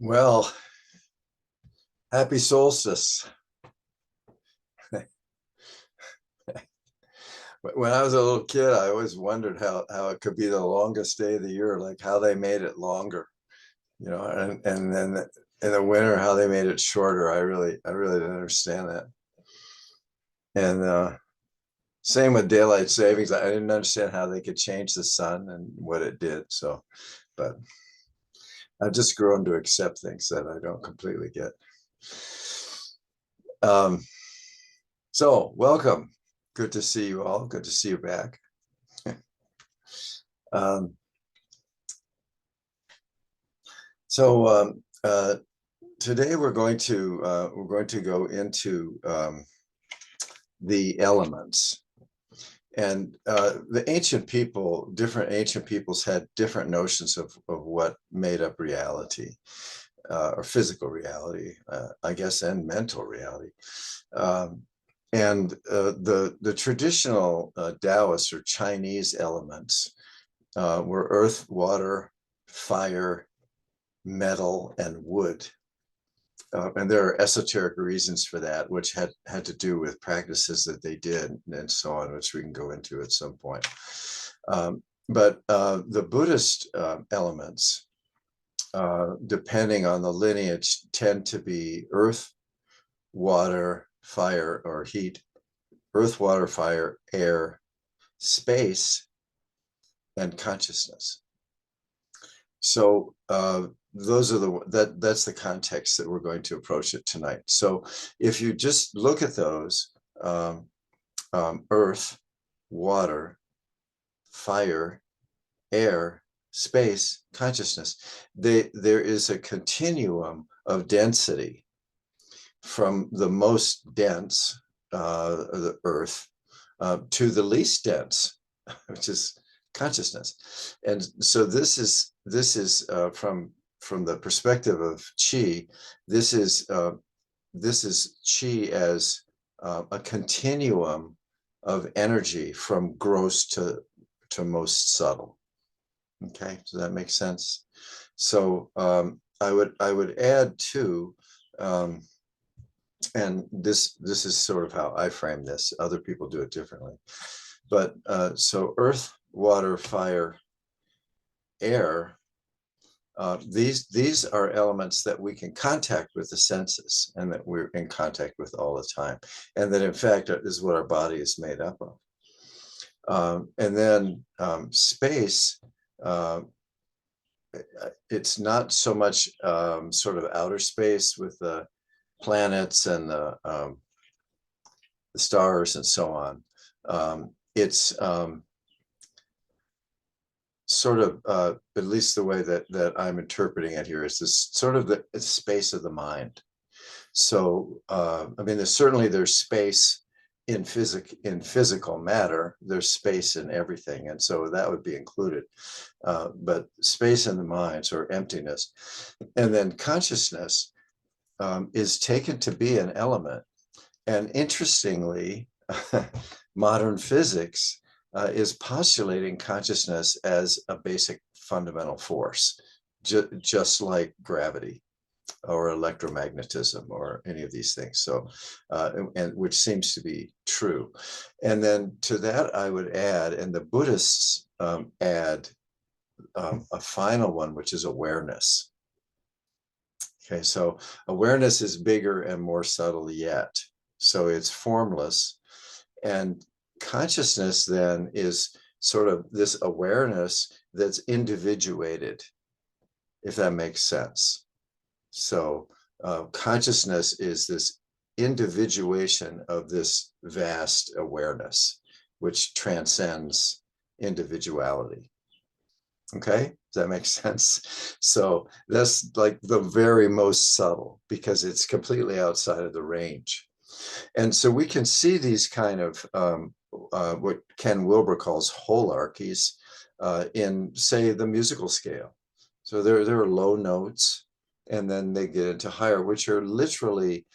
Well, happy solstice. When I was a little kid, I always wondered how it could be the longest day of the year, like how they made it longer, and then in the winter, how they made it shorter. I really didn't understand that. And same with daylight savings. I didn't understand how they could change the sun and what it did. So, but I've just grown to accept things that I don't completely get. Um, so welcome. Good to see you all. Good to see you back. Um, so today we're going to go into the elements, and different ancient peoples had different notions of what made up reality, or physical reality, I guess, and mental reality. Um, and the traditional Taoist or Chinese elements were earth, water, fire, metal, and wood. And there are esoteric reasons for that, which had to do with practices that they did and so on, which we can go into at some point. But the Buddhist elements, depending on the lineage, tend to be earth, water, fire, or heat, earth, water, fire, air, space, and consciousness. So that's the context that we're going to approach it tonight. So if you just look at those, earth, water, fire, air, space, consciousness, there is a continuum of density from the most dense, the earth, to the least dense, which is consciousness. And so this is from the perspective of Qi. This is Qi as a continuum of energy from gross to most subtle. Okay, does that make sense? So I would add too, and this is sort of how I frame this. Other people do it differently. But so earth, water, fire, air, these are elements that we can contact with the senses and that we're in contact with all the time. And that in fact is what our body is made up of. And then space, it's not so much sort of outer space with the planets and the stars and so on. It's sort of, at least the way that I'm interpreting it here, is this sort of the space of the mind. So, I mean, there's space in physical matter. There's space in everything, and so that would be included. But space in the mind, or emptiness, and then consciousness is taken to be an element. And interestingly, modern physics is postulating consciousness as a basic fundamental force, just like gravity or electromagnetism or any of these things. So, and which seems to be true. And then to that, I would add, and the Buddhists add a final one, which is awareness. Okay, so awareness is bigger and more subtle yet. So it's formless. And consciousness then is sort of this awareness that's individuated, if that makes sense. So consciousness is this individuation of this vast awareness, which transcends individuality. Okay, does that make sense? So that's like the very most subtle, because it's completely outside of the range. And so we can see these kind of what Ken Wilber calls holarchies in, say, the musical scale. So there are low notes, and then they get into higher, which are literally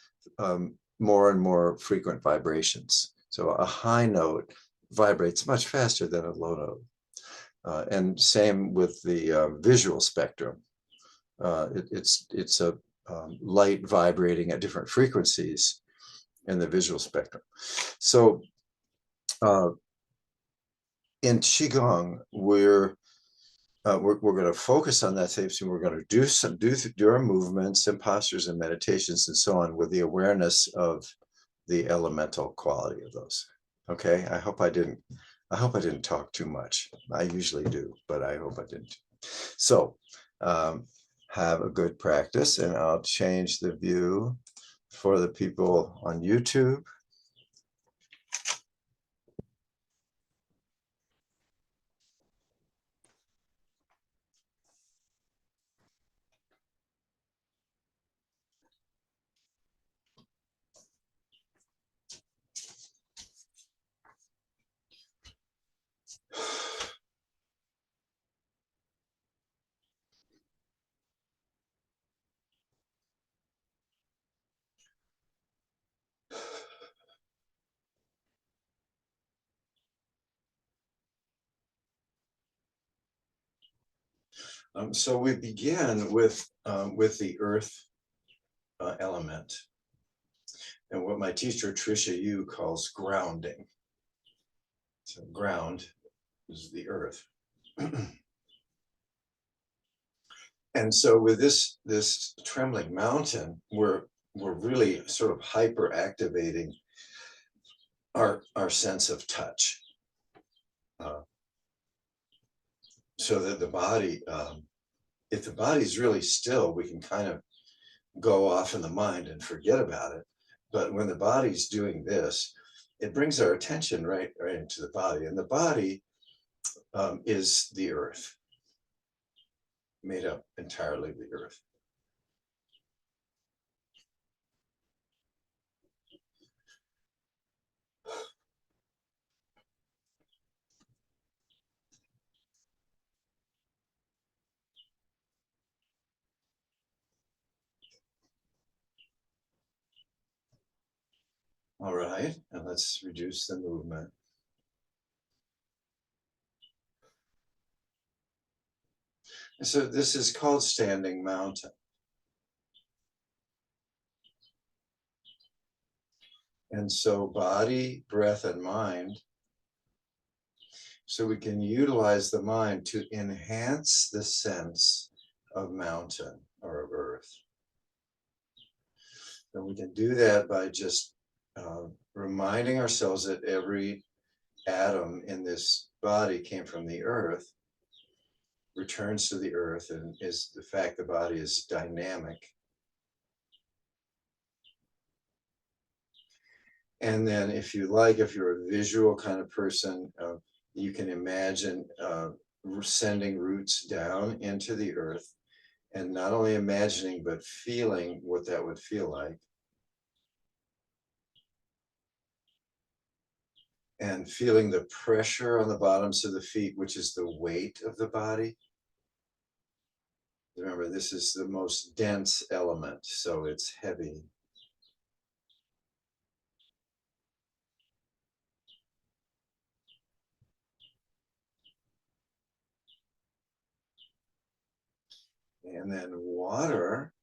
more and more frequent vibrations. So a high note vibrates much faster than a low note. And same with the visual spectrum. It's a light vibrating at different frequencies in the visual spectrum. So in Qigong, we're going to focus on that same thing. We're going to do our movements and postures and meditations and so on with the awareness of the elemental quality of those. Okay, I hope I didn't talk too much. I usually do, but I hope I didn't. So have a good practice, and I'll change the view for the people on YouTube. So we begin with the earth element, and what my teacher Tricia Yu calls grounding. So ground is the earth. And so with this trembling mountain, we're really sort of hyper activating our sense of touch, so that the body, if the body's really still, we can kind of go off in the mind and forget about it. But when the body's doing this, it brings our attention right into the body, and the body is the earth, made up entirely of the earth. All right, and let's reduce the movement. So this is called standing mountain. And so body, breath, and mind. So we can utilize the mind to enhance the sense of mountain or of earth. And we can do that by just reminding ourselves that every atom in this body came from the earth, returns to the earth, and is the fact the body is dynamic. And then if you like, if you're a visual kind of person, you can imagine sending roots down into the earth, and not only imagining, but feeling what that would feel like. And feeling the pressure on the bottoms of the feet, which is the weight of the body. Remember, this is the most dense element, so it's heavy. And then water.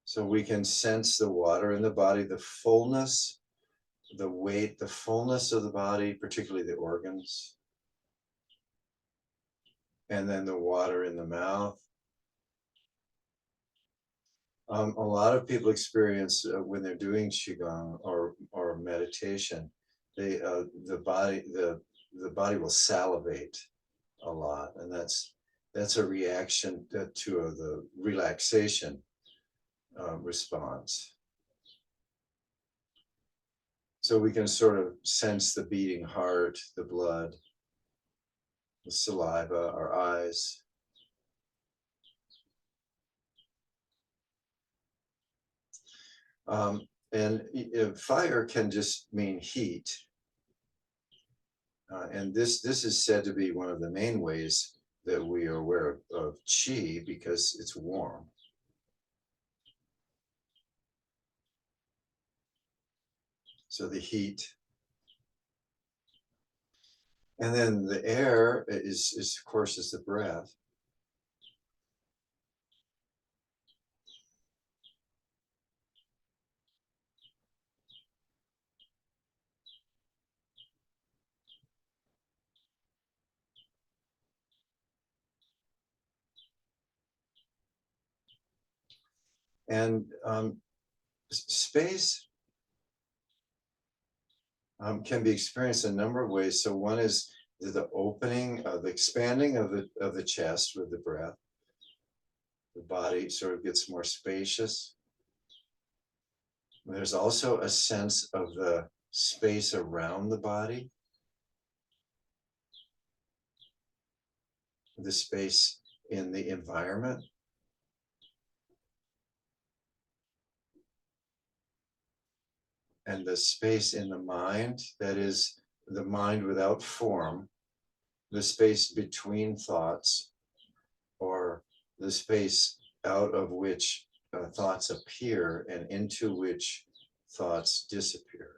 So we can sense the water in the body, the fullness, the weight, the fullness of the body, particularly the organs. And then the water in the mouth. A lot of people experience when they're doing qigong or meditation, the body will salivate a lot, and that's a reaction to the relaxation response. So we can sort of sense the beating heart, the blood, the saliva, our eyes. And fire can just mean heat. And this is said to be one of the main ways that we are aware of qi, because it's warm. So the heat. And then the air is of course, is the breath. And space can be experienced a number of ways. So one is the opening, the expanding of the chest with the breath. The body sort of gets more spacious. There's also a sense of the space around the body, the space in the environment. And the space in the mind, that is the mind without form, the space between thoughts, or the space out of which thoughts appear and into which thoughts disappear.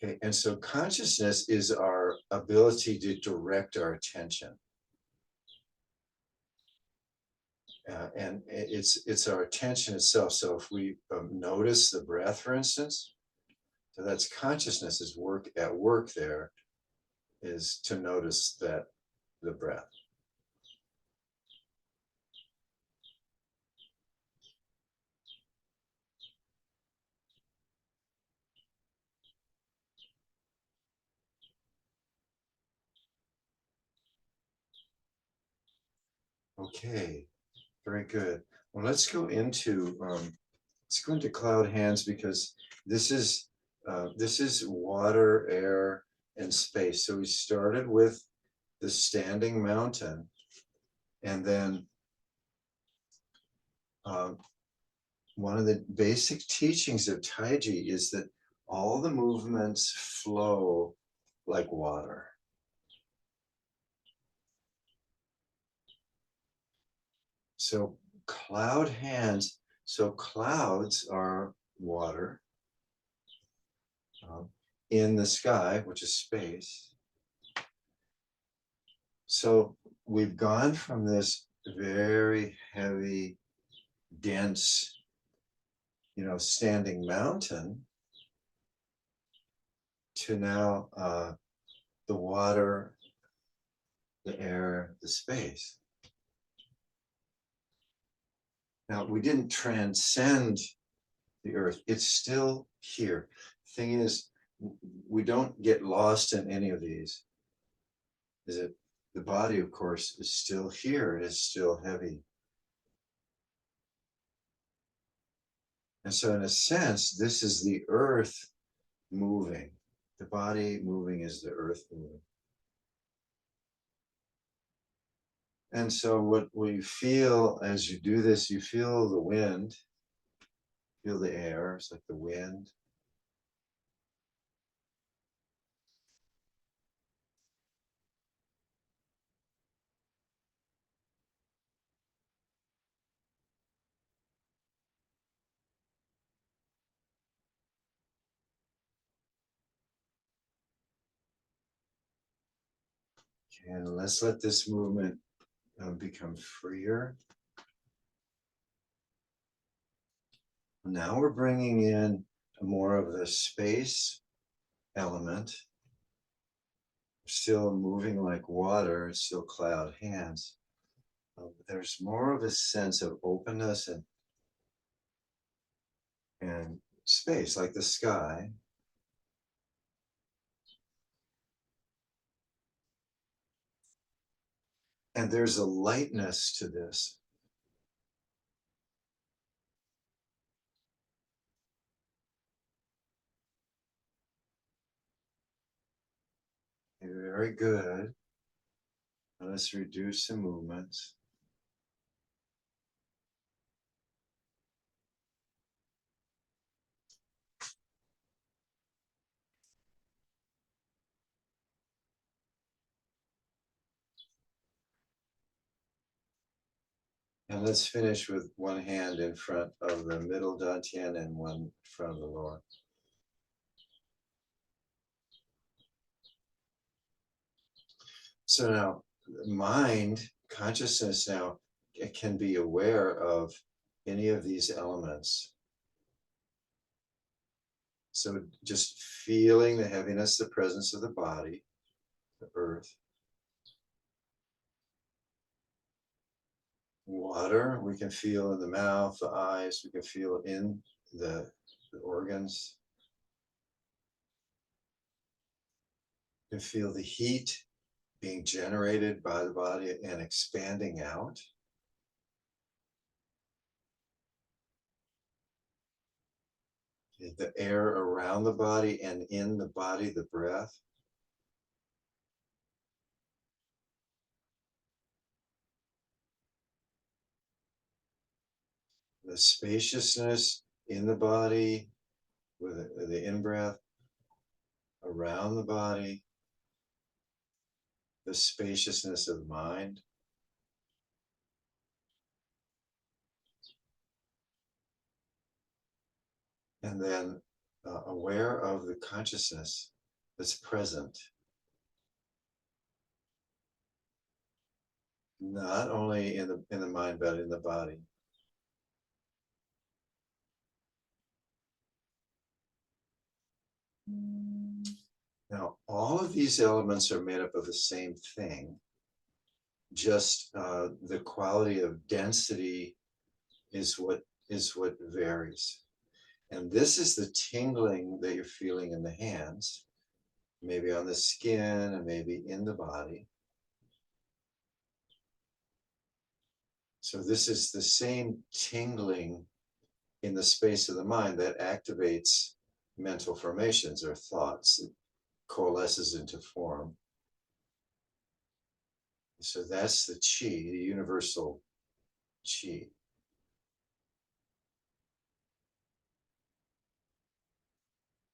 Okay, and so consciousness is our ability to direct our attention. And it's our attention itself. So if we notice the breath, for instance, so that's consciousness is at work there, is to notice that the breath. Okay, very good. Well, let's go into cloud hands, because this is water, air, and space. So we started with the standing mountain, and then one of the basic teachings of Taiji is that all the movements flow like water. So cloud hands, so clouds are water in the sky, which is space. So we've gone from this very heavy, dense, standing mountain to now the water, the air, the space. Now, we didn't transcend the earth. It's still here. Thing is, we don't get lost in any of these. Is it the body, of course, is still here. It is still heavy. And so in a sense, this is the earth moving. The body moving is the earth moving. And so what we feel as you do this, you feel the wind, feel the air, it's like the wind. And let's let this movement become freer. Now we're bringing in more of the space element. Still moving like water, still cloud hands. There's more of a sense of openness and space, like the sky. And there's a lightness to this. Very good. Let's reduce the movements. And let's finish with one hand in front of the middle dantian and one in front of the lower. So now, mind, consciousness now, it can be aware of any of these elements. So just feeling the heaviness, the presence of the body, the earth. Water we can feel in the mouth, the eyes, we can feel in the organs. You can feel the heat being generated by the body and expanding out. The air around the body and in the body, the breath. The spaciousness in the body with the in-breath, around the body, the spaciousness of the mind. And then aware of the consciousness that's present, not only in the mind, but in the body. Now, all of these elements are made up of the same thing, just the quality of density is what varies. And this is the tingling that you're feeling in the hands, maybe on the skin and maybe in the body. So this is the same tingling in the space of the mind that activates mental formations or thoughts. It coalesces into form. So that's the qi, the universal qi.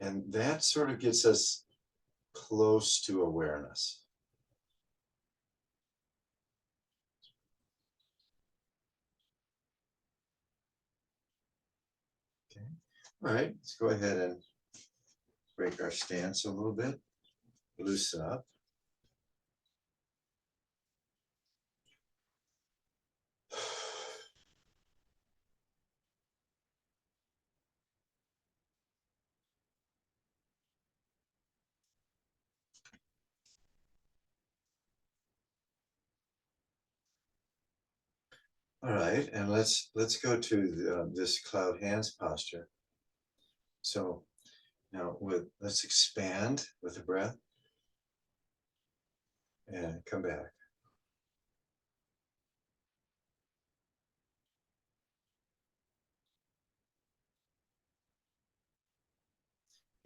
And that sort of gets us close to awareness. Okay. All right, let's go ahead and break our stance a little bit, loosen up. All right, and let's go to this cloud hands posture. So now let's expand with the breath and come back.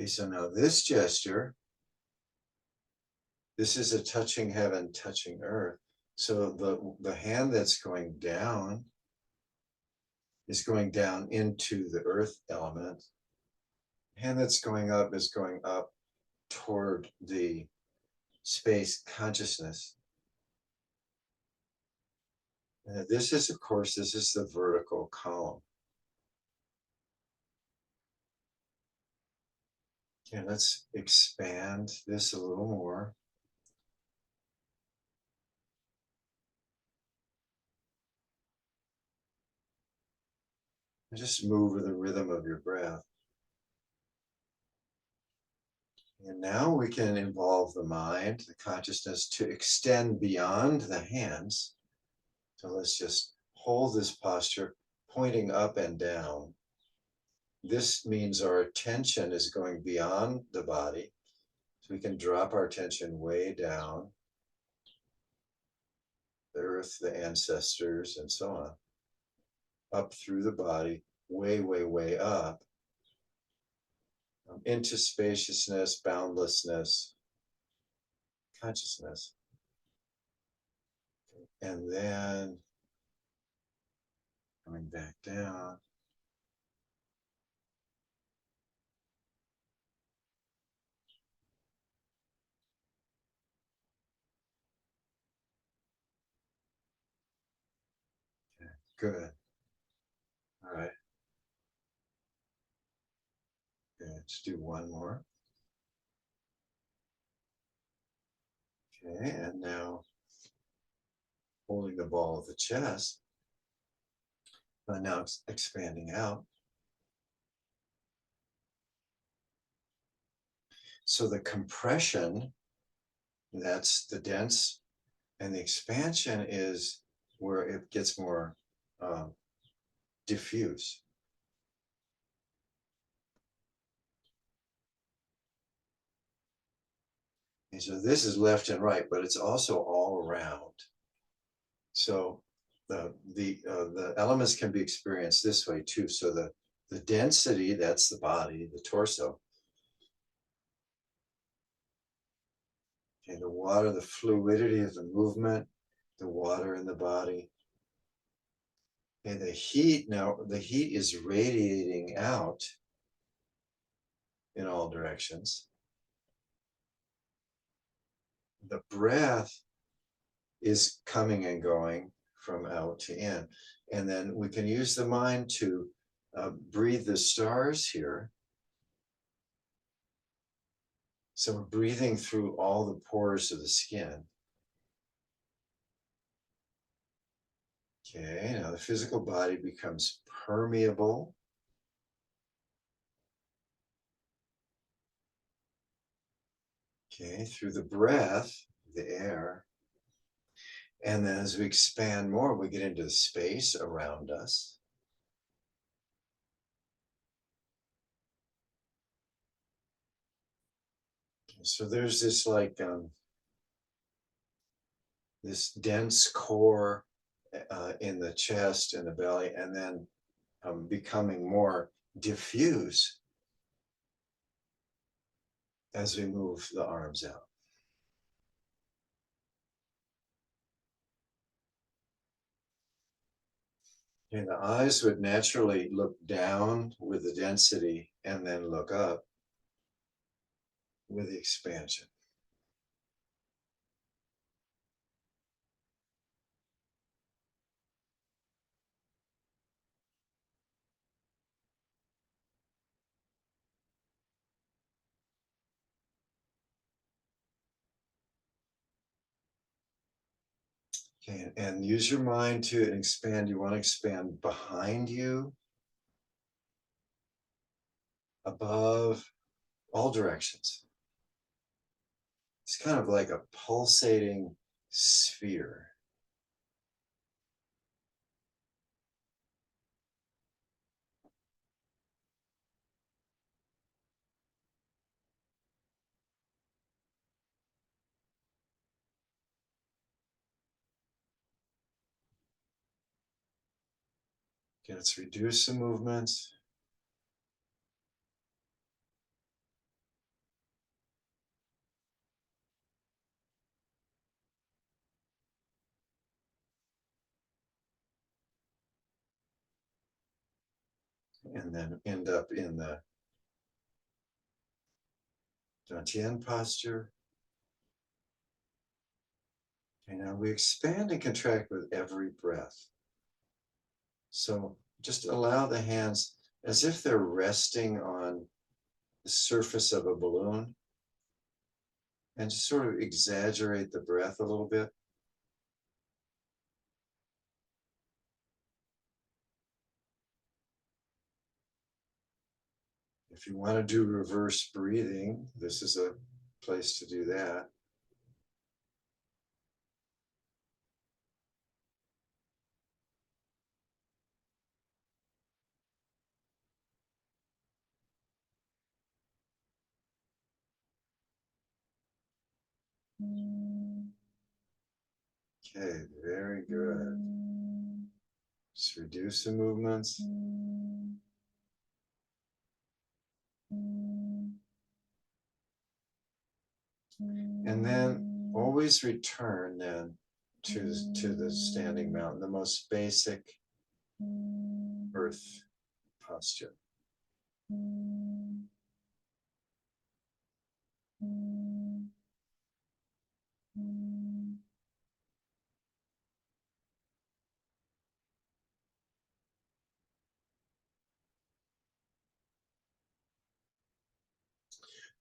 Okay, so now this gesture, this is a touching heaven, touching earth. So the hand that's going down is going down into the earth element. Hand that's going up is going up toward the space consciousness. This is, of course, this is the vertical column. Okay, let's expand this a little more. And just move with the rhythm of your breath. And now we can involve the mind, the consciousness, to extend beyond the hands. So let's just hold this posture, pointing up and down. This means our attention is going beyond the body. So we can drop our attention way down, the earth, the ancestors, and so on, up through the body, way, way, way up, into spaciousness, boundlessness, consciousness. And then coming back down. Okay, good. All right. Okay, let's do one more. Okay, and now holding the ball of the chest. Now it's expanding out. So the compression, that's the dense, and the expansion is where it gets more diffuse. And so this is left and right, but it's also all around. So the elements can be experienced this way too. So the density, that's the body, the torso. Okay, the water, the fluidity of the movement, the water in the body. And the heat, now the heat is radiating out in all directions. The breath is coming and going from out to in. And then we can use the mind to breathe the stars here. So we're breathing through all the pores of the skin. Okay, now the physical body becomes permeable. Okay, through the breath, the air. And then as we expand more, we get into the space around us. So there's this like this dense core in the chest and the belly, and then becoming more diffuse as we move the arms out. And the eyes would naturally look down with the density and then look up with the expansion. Okay, and use your mind to expand. You want to expand behind you, above, all directions. It's kind of like a pulsating sphere. Okay, let's reduce the movements. And then end up in the Dantian posture. Okay, now we expand and contract with every breath. So just allow the hands as if they're resting on the surface of a balloon, and just sort of exaggerate the breath a little bit. If you want to do reverse breathing, this is a place to do that. Okay, very good. Just reduce the movements. And then always return then to the standing mountain, the most basic earth posture.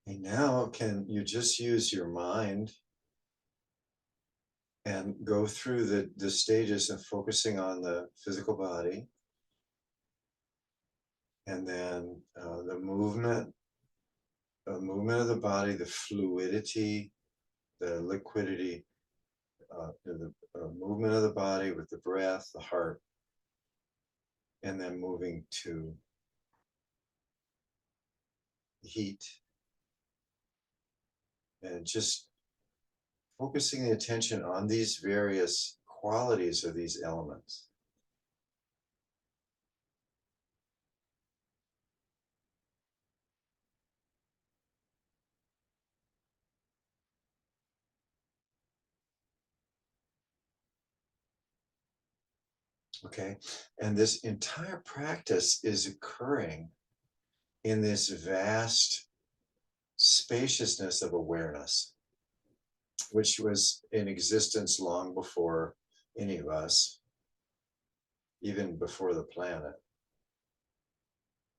And now can you just use your mind and go through the stages of focusing on the physical body, and then the movement of the body, the fluidity, the liquidity, the movement of the body with the breath, the heart, and then moving to heat, and just focusing the attention on these various qualities of these elements. Okay, and this entire practice is occurring in this vast spaciousness of awareness, which was in existence long before any of us, even before the planet.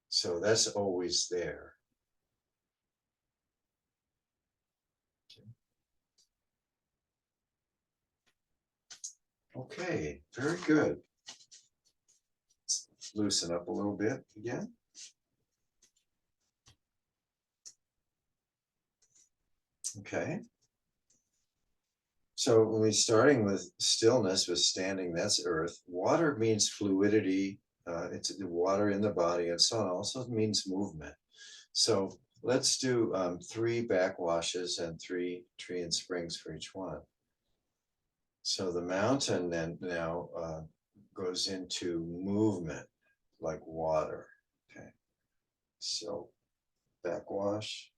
So that's always there. Okay, very good. Let's loosen up a little bit again. Okay. So when we're starting with stillness, with standing, that's earth. Water means fluidity. It's the water in the body, and so on also means movement. So let's do 3 backwashes and 3 tree and springs for each one. So the mountain then now goes into movement like water. Okay. So backwash.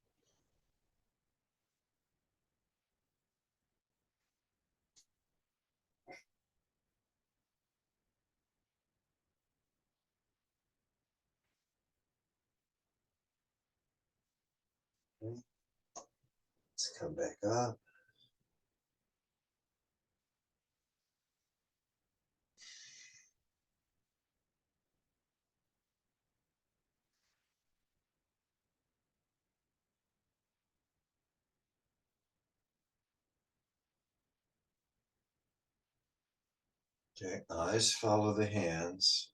Okay. Let's come back up. Okay, eyes follow the hands.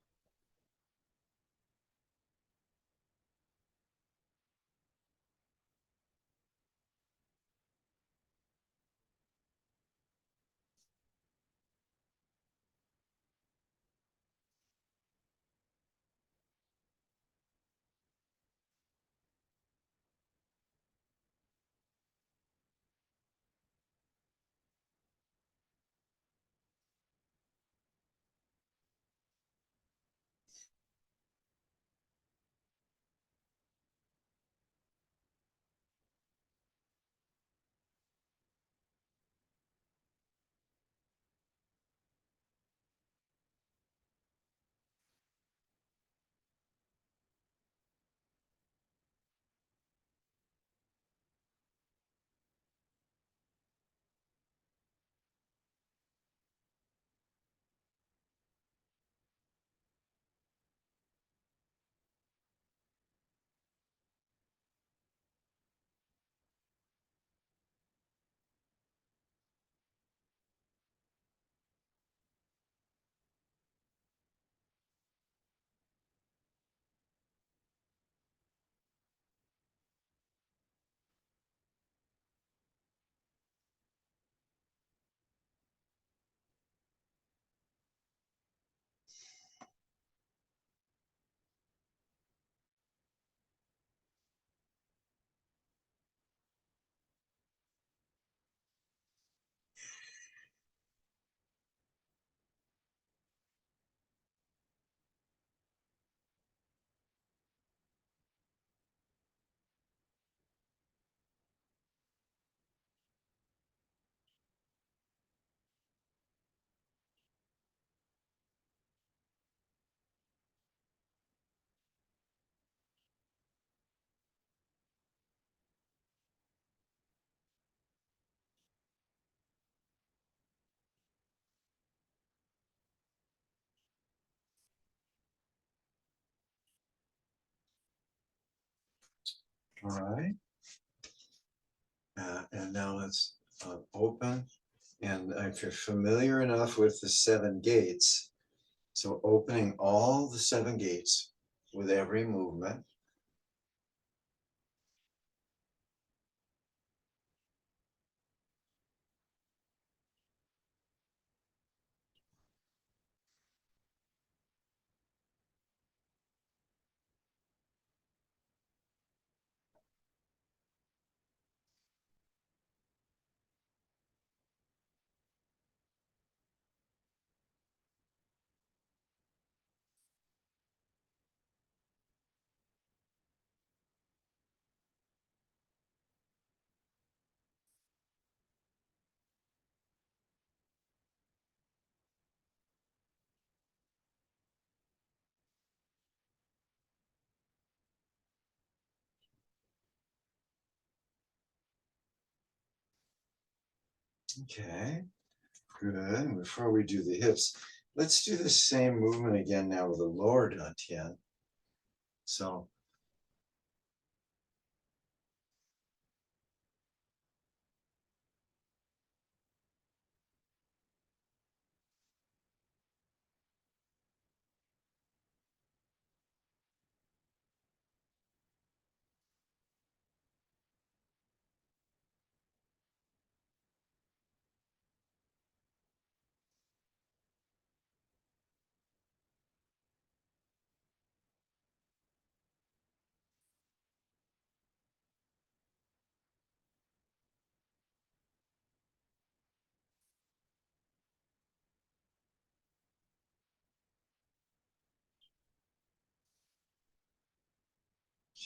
All right. And now let's open. And if you're familiar enough with the 7 gates, so opening all the 7 gates with every movement. Okay, good. And before we do the hips, let's do the same movement again now with the lower dantian. So,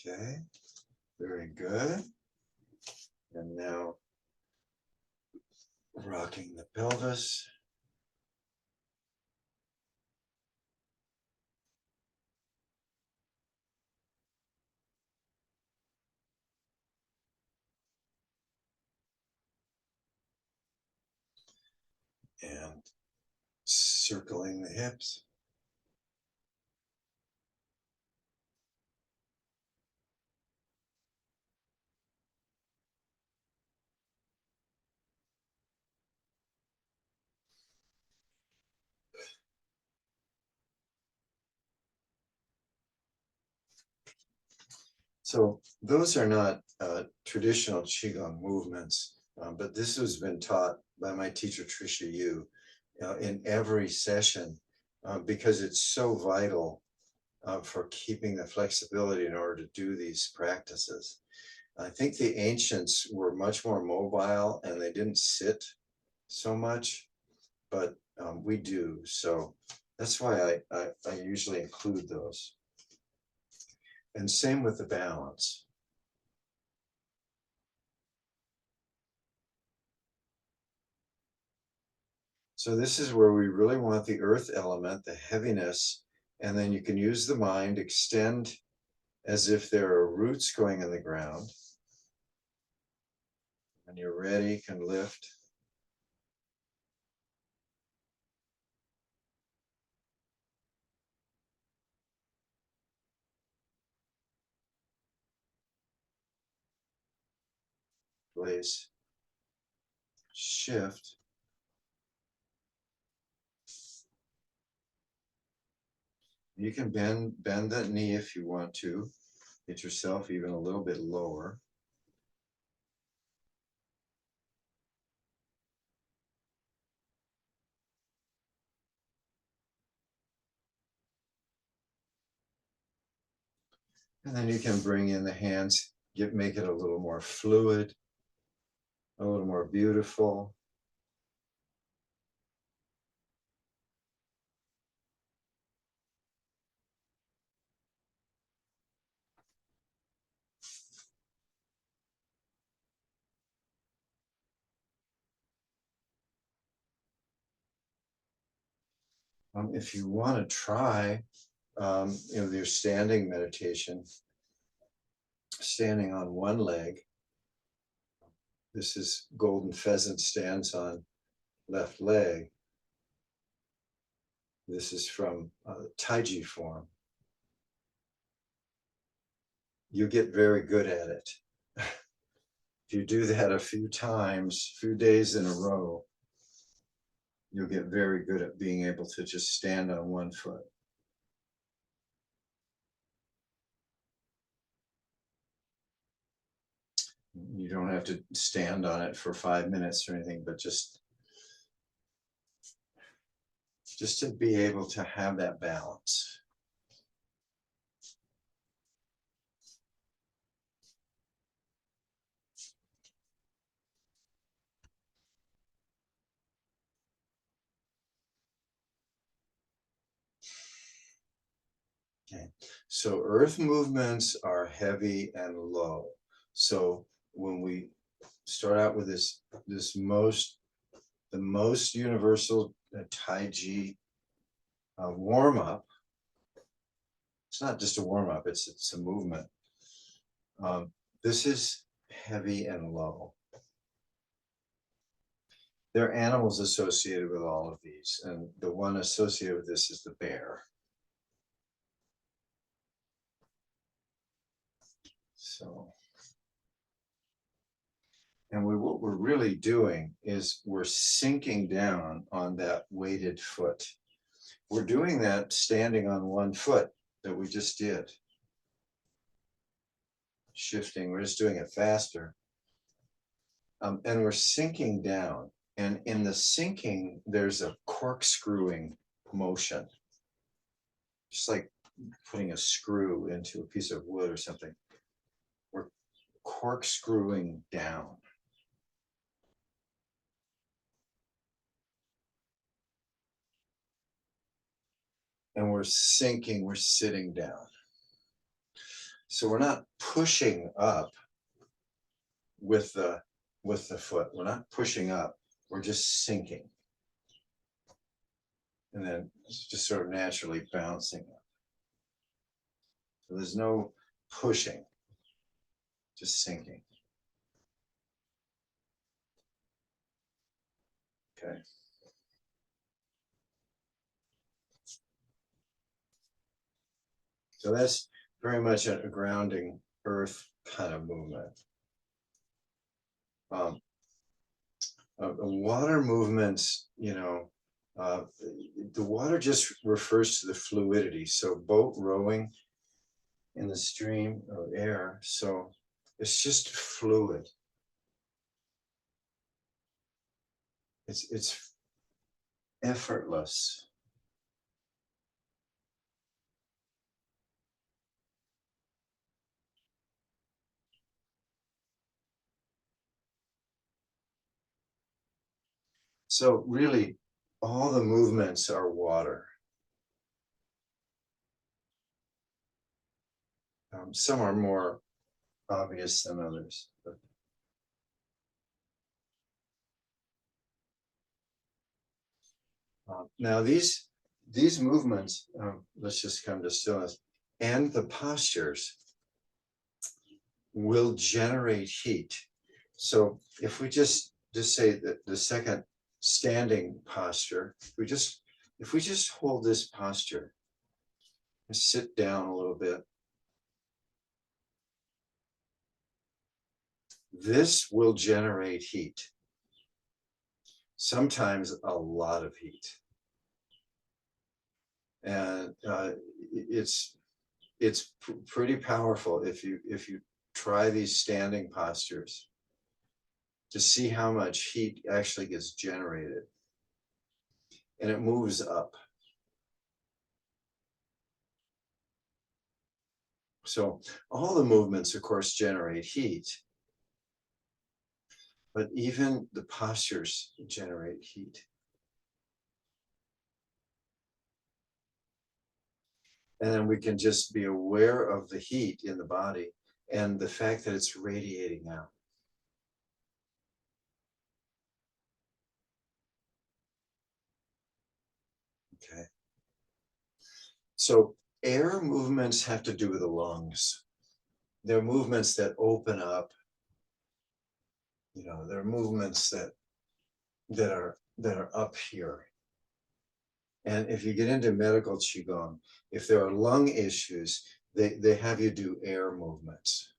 okay, very good. And now rocking the pelvis. And circling the hips. So those are not traditional Qigong movements, but this has been taught by my teacher, Trisha Yu, in every session because it's so vital for keeping the flexibility in order to do these practices. I think the ancients were much more mobile and they didn't sit so much, but we do. So that's why I usually include those. And same with the balance. So this is where we really want the earth element, the heaviness, and then you can use the mind, extend as if there are roots going in the ground. When you're ready, you can lift. Place, shift. You can bend that knee if you want to. Get yourself even a little bit lower. And then you can bring in the hands, make it a little more fluid, a little more beautiful. If you want to try, your standing meditation, standing on one leg. This is golden pheasant stands on left leg. This is from Taiji form. You get very good at it. If you do that a few times, a few days in a row, you'll get very good at being able to just stand on one foot. You don't have to stand on it for 5 minutes or anything, but just to be able to have that balance. Okay, so earth movements are heavy and low. So when we start out with the most universal Taiji warm up, it's not just a warm up; it's a movement. This is heavy and low. There are animals associated with all of these, and the one associated with this is the bear. So, and what we're really doing is we're sinking down on that weighted foot. We're doing that standing on one foot that we just did. Shifting, we're just doing it faster. And we're sinking down. And in the sinking, there's a corkscrewing motion. Just like putting a screw into a piece of wood or something. We're corkscrewing down. And we're sinking, we're sitting down. So we're not pushing up with the foot. We're not pushing up, we're just sinking. And then it's just sort of naturally bouncing up. So there's no pushing, just sinking. Okay. So that's very much a grounding earth kind of movement. Water movements, the water just refers to the fluidity. So boat rowing in the stream of air. So it's just fluid. It's effortless. So really, all the movements are water. Some are more obvious than others. But now these movements, let's just come to stillness, and the postures will generate heat. So if we just say that the second standing posture, if we just hold this posture and sit down a little bit, this will generate heat. Sometimes a lot of heat. And it's pretty powerful if you try these standing postures to see how much heat actually gets generated. And it moves up. So all the movements, of course, generate heat. But even the postures generate heat. And then we can just be aware of the heat in the body and the fact that it's radiating out. Okay. So air movements have to do with the lungs. They're movements that open up. They're movements that are up here. And if you get into medical Qigong, if there are lung issues, they have you do air movements.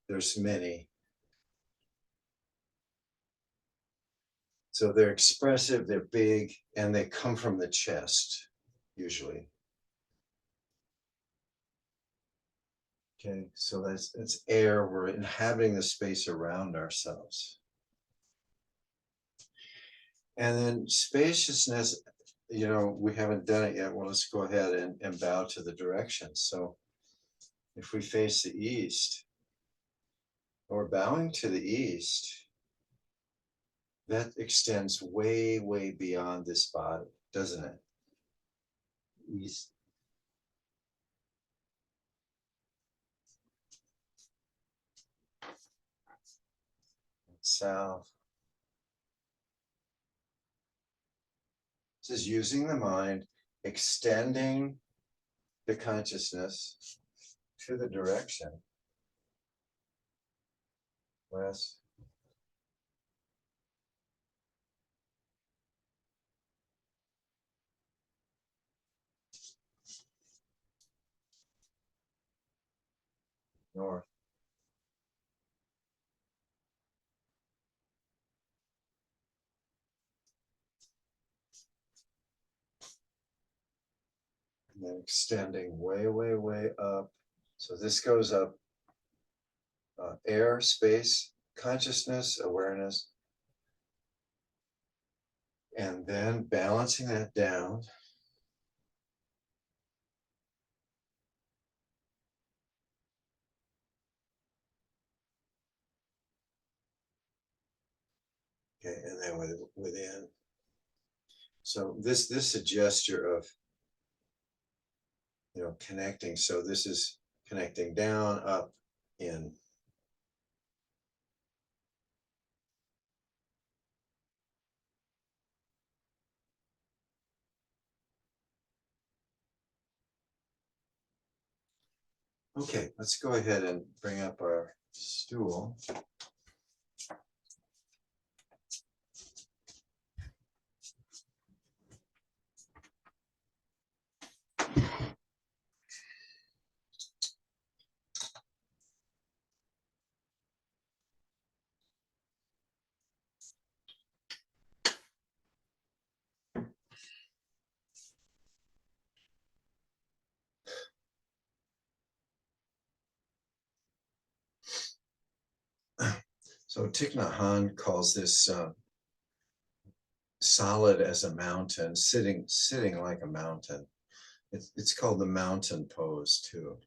There's many. So they're expressive, they're big, and they come from the chest, usually. Okay, so that's air. We're inhabiting the space around ourselves. And then spaciousness, we haven't done it yet. Well, let's go ahead and bow to the direction. So if we face the east, or bowing to the east, that extends way, way beyond this body, doesn't it? East. South. This is using the mind, extending the consciousness to the direction. West. north. And then extending way, way, way up. So this goes up, air, space, consciousness, awareness, and then balancing that down. Okay, and then within. So this is a gesture of, connecting. So this is connecting down, up, in. Okay, let's go ahead and bring up our stool. So Thich Nhat Hanh calls this solid as a mountain, sitting like a mountain. It's called the mountain pose too.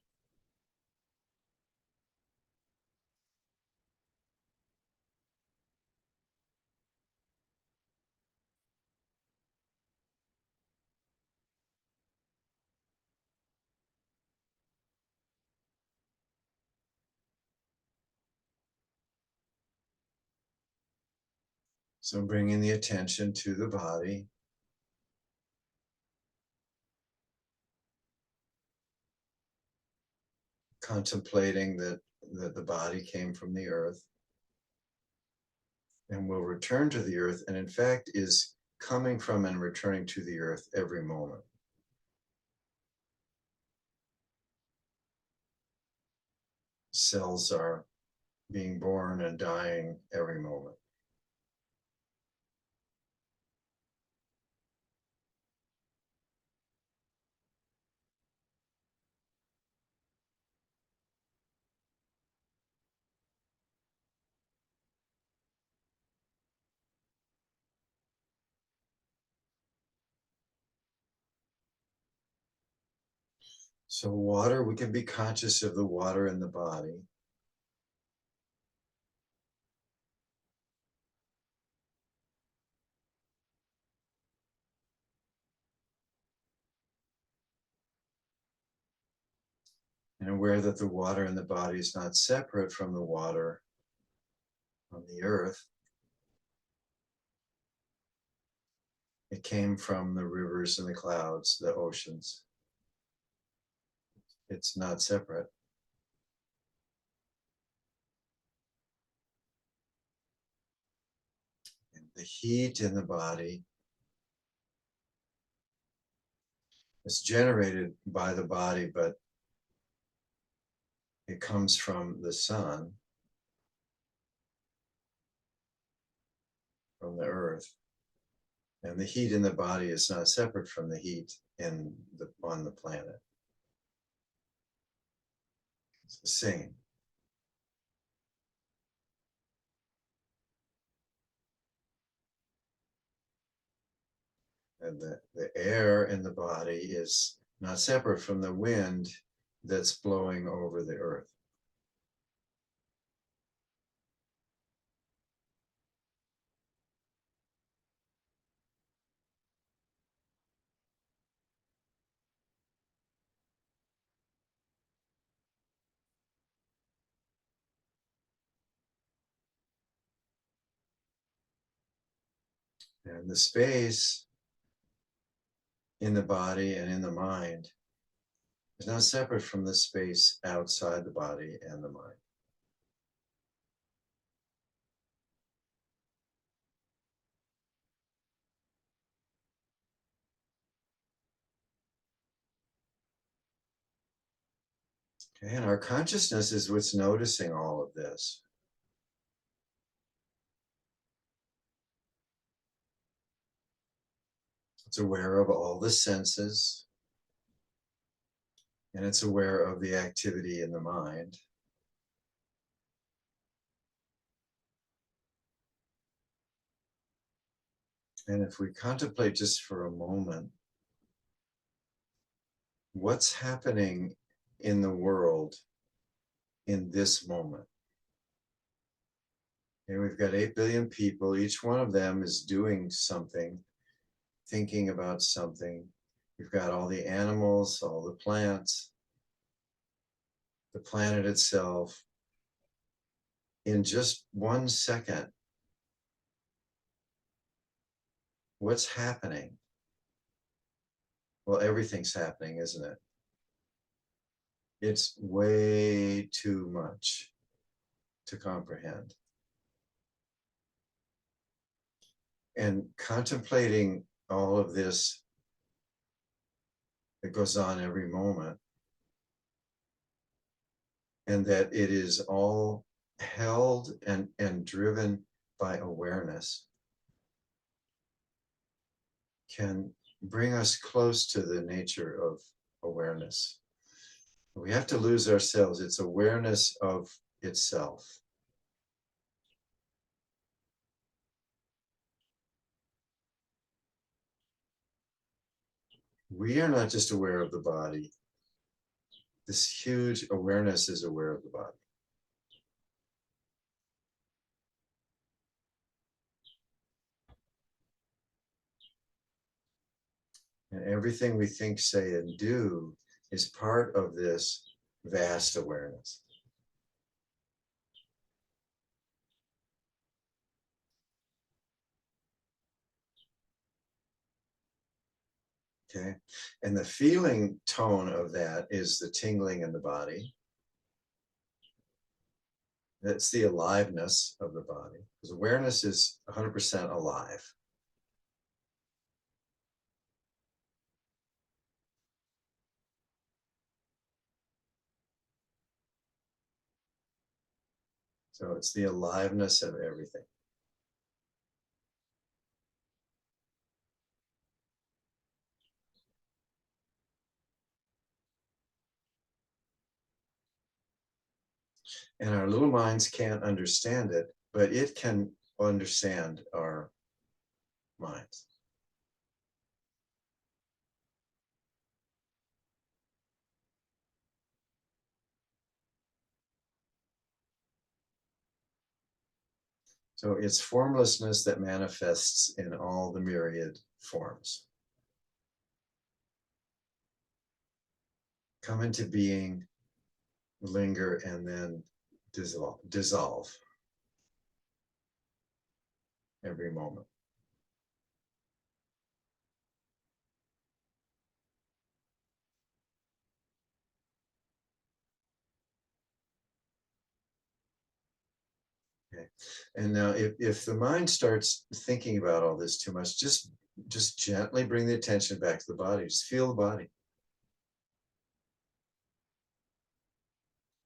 So bringing the attention to the body. Contemplating that the body came from the earth and will return to the earth, and in fact is coming from and returning to the earth every moment. Cells are being born and dying every moment. So water, we can be conscious of the water in the body. And aware that the water in the body is not separate from the water on the earth. It came from the rivers and the clouds, the oceans. It's not separate. And the heat in the body is generated by the body, but it comes from the sun, from the earth. And the heat in the body is not separate from the heat on the planet. It's the same. And the air in the body is not separate from the wind that's blowing over the earth. And the space in the body and in the mind is not separate from the space outside the body and the mind. Okay, and our consciousness is what's noticing all of this. It's aware of all the senses, and it's aware of the activity in the mind. And if we contemplate just for a moment, what's happening in the world in this moment? And we've got 8 billion people. Each one of them is doing something, thinking about something. We've got all the animals, all the plants, the planet itself. In just 1 second, what's happening? Well, everything's happening, isn't it? It's way too much to comprehend. And contemplating all of this that goes on every moment, and that it is all held and driven by awareness, can bring us close to the nature of awareness. We have to lose ourselves. It's awareness of itself. We are not just aware of the body. This huge awareness is aware of the body. And everything we think, say, and do is part of this vast awareness. Okay. And the feeling tone of that is the tingling in the body. That's the aliveness of the body, because awareness is 100% alive. So it's the aliveness of everything. And our little minds can't understand it, but it can understand our minds. So it's formlessness that manifests in all the myriad forms. Come into being, linger, and then dissolve every moment. Okay. And now if the mind starts thinking about all this too much, just gently bring the attention back to the body. Just feel the body.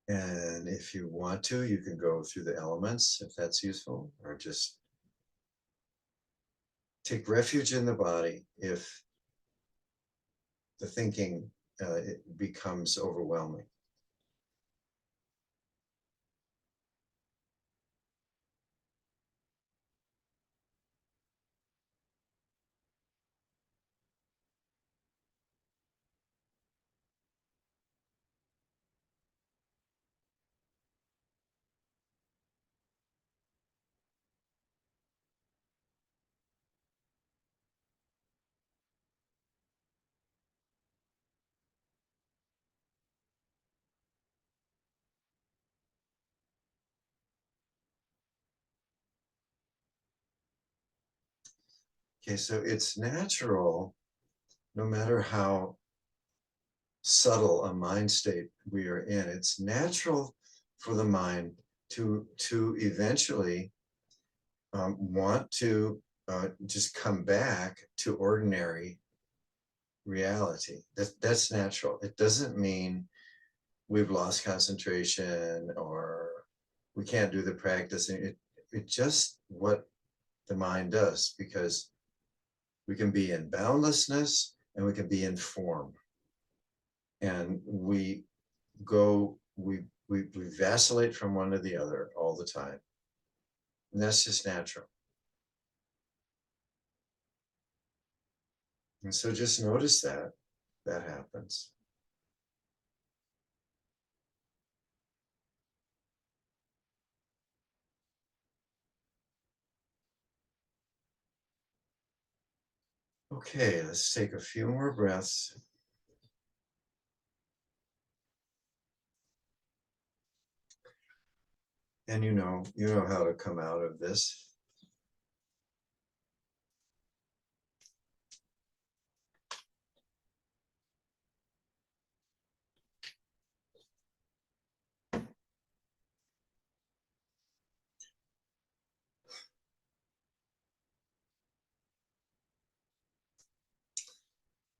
And if you want to, you can go through the elements if that's useful, or just take refuge in the body if the thinking it becomes overwhelming. Okay, so it's natural, no matter how subtle a mind state we are in, it's natural for the mind to eventually want to just come back to ordinary reality. That's natural. It doesn't mean we've lost concentration or we can't do the practice. It just what the mind does, because we can be in boundlessness and we can be in form. And we vacillate from one to the other all the time. And that's just natural. And so just notice that happens. Okay, let's take a few more breaths. And you know how to come out of this.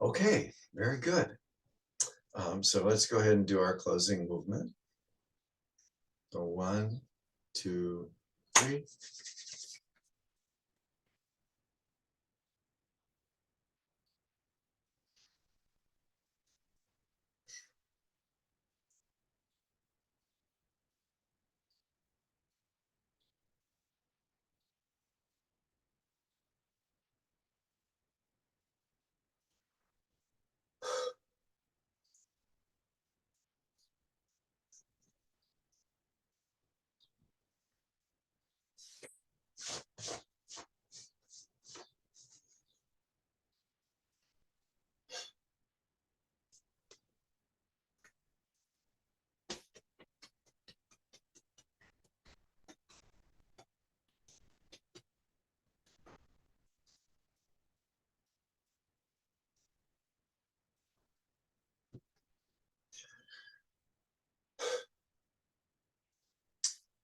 Okay, very good. So let's go ahead and do our closing movement. So 1, 2, 3.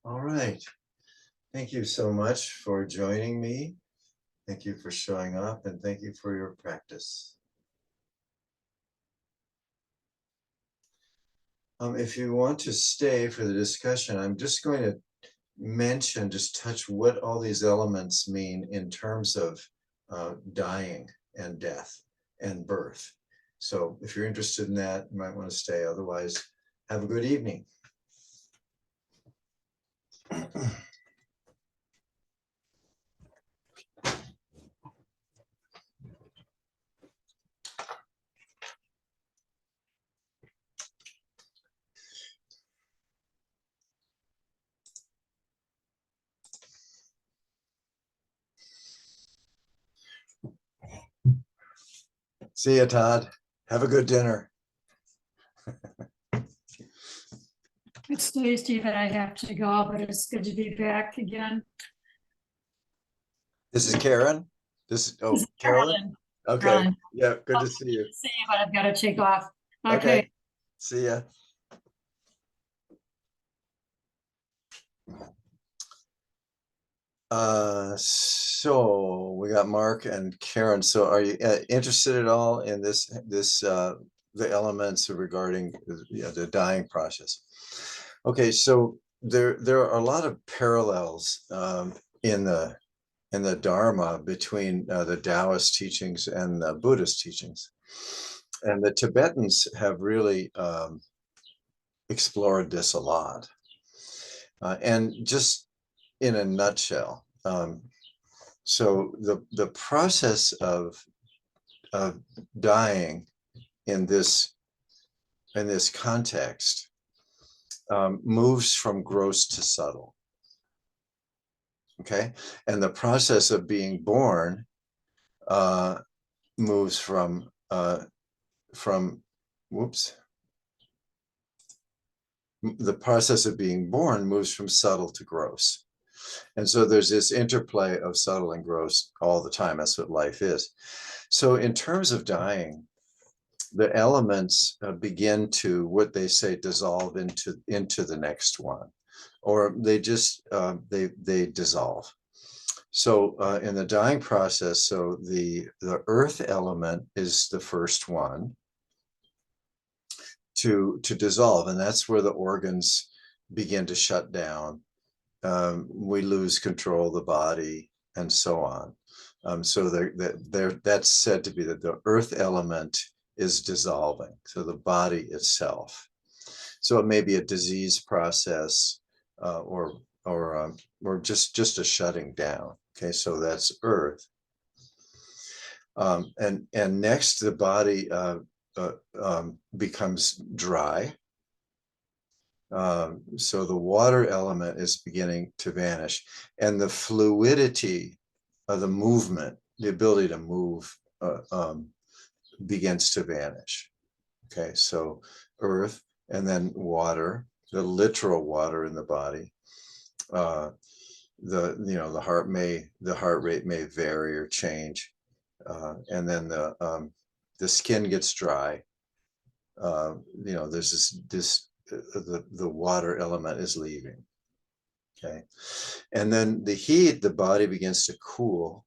All right. Thank you so much for joining me. Thank you for showing up, and thank you for your practice. If you want to stay for the discussion, I'm just going to touch what all these elements mean in terms of dying and death and birth. So if you're interested in that, you might want to stay. Otherwise, have a good evening. See you, Todd. Have a good dinner. It's tasty, but I have to go, but it's good to be back again. This is Karen. This is Carolyn. Okay. Carolyn. Yeah, good to see you. Good to see you, but I've got to take off. Okay. See ya. So we got Mark and Karen. So are you interested at all in the elements regarding the dying process? Okay, so there are a lot of parallels in the Dharma between the Taoist teachings and the Buddhist teachings, and the Tibetans have really explored this a lot. And just in a nutshell, so the process of dying in this context moves from gross to subtle. Okay, and the process of being born moves from the process of being born moves from subtle to gross. And so there's this interplay of subtle and gross all the time. That's what life is. So in terms of dying, the elements begin to, what they say, dissolve into the next one, or they just they dissolve. So in the dying process, so the earth element is the first one to dissolve, and that's where the organs begin to shut down. We lose control of the body, and so on. So that's said to be that the earth element is dissolving, so the body itself. So it may be a disease process, or just a shutting down. Okay, so that's earth. And next, the body becomes dry. So the water element is beginning to vanish, and the fluidity of the movement, the ability to move, begins to vanish. Okay, so earth, and then water, the literal water in the body. The heart rate may vary or change, and then the skin gets dry. There's the water element is leaving. Okay, and then the heat, the body begins to cool.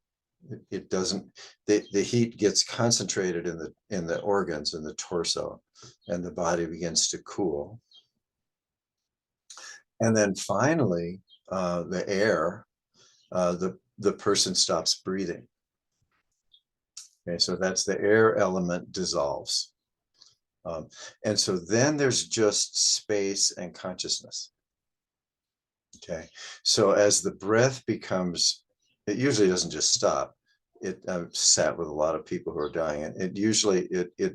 It doesn't, the heat gets concentrated in the organs, in the torso, and the body begins to cool. And then finally, the air, the person stops breathing. Okay, so that's the air element dissolves. And so then there's just space and consciousness. Okay, so as the breath becomes, it usually doesn't just stop. I've sat with a lot of people who are dying, and it usually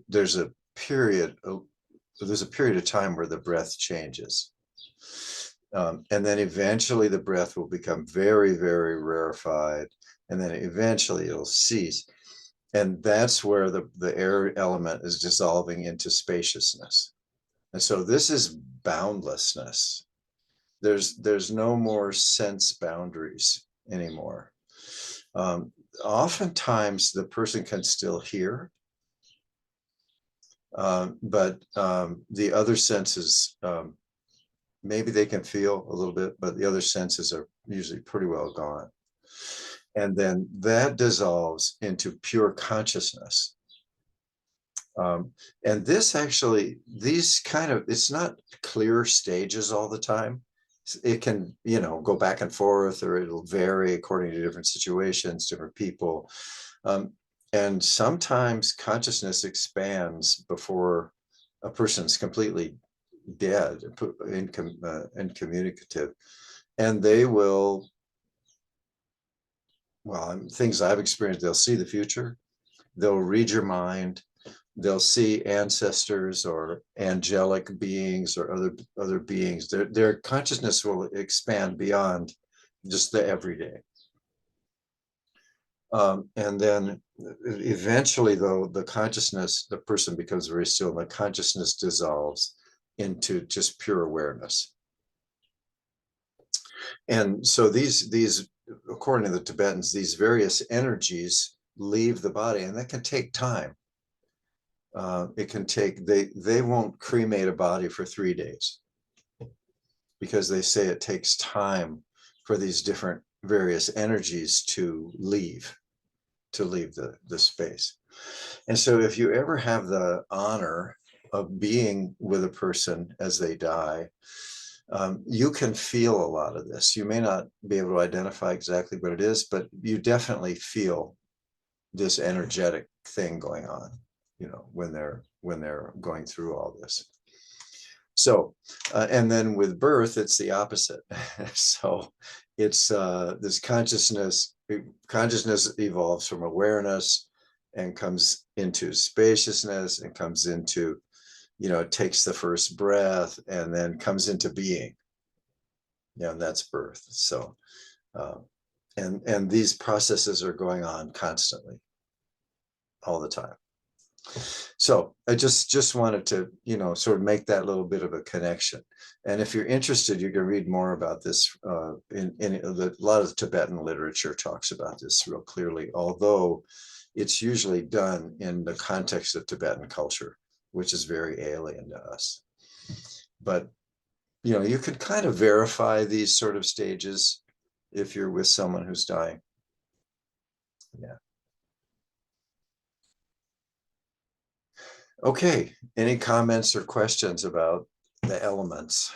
there's a period of time where the breath changes, and then eventually the breath will become very, very rarefied, and then eventually it'll cease, and that's where the air element is dissolving into spaciousness. And so this is boundlessness. There's no more sense boundaries anymore. Oftentimes the person can still hear, but the other senses, maybe they can feel a little bit, but the other senses are usually pretty well gone. And then that dissolves into pure consciousness. And this actually, it's not clear stages all the time. It can, go back and forth, or it'll vary according to different situations, different people. And sometimes consciousness expands before a person's completely dead, incommunicative. And they will, things I've experienced, they'll see the future, they'll read your mind, they'll see ancestors or angelic beings or other beings. Their consciousness will expand beyond just the everyday. And then eventually, though, the person becomes very still, and the consciousness dissolves into just pure awareness. And so these, according to the Tibetans, these various energies leave the body, and that can take time. It can take, they won't cremate a body for 3 days, because they say it takes time for these different various energies to leave the space. And so if you ever have the honor of being with a person as they die, you can feel a lot of this. You may not be able to identify exactly what it is, but you definitely feel this energetic thing going on, when they're going through all this. So, and then with birth, it's the opposite. So it's this consciousness evolves from awareness and comes into spaciousness, and comes into, it takes the first breath and then comes into being. And that's birth. So, and these processes are going on constantly, all the time. So I just wanted to, sort of make that little bit of a connection. And if you're interested, you can read more about this. A lot of the Tibetan literature talks about this real clearly, although it's usually done in the context of Tibetan culture, which is very alien to us. But, you could kind of verify these sort of stages if you're with someone who's dying. Yeah. Okay, any comments or questions about the elements?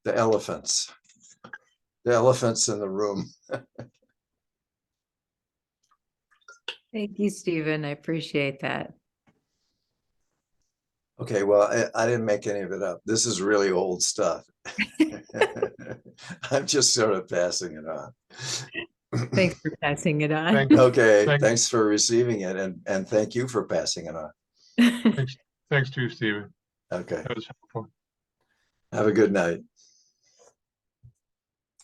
The elephants in the room. Thank you, Stephen. I appreciate that. Okay, well, I didn't make any of it up. This is really old stuff. I'm just sort of passing it on. Thanks for passing it on. Thanks. Okay, thanks for receiving it, and thank you for passing it on. Thanks to you, Stephen. Okay, That was helpful. have a good night.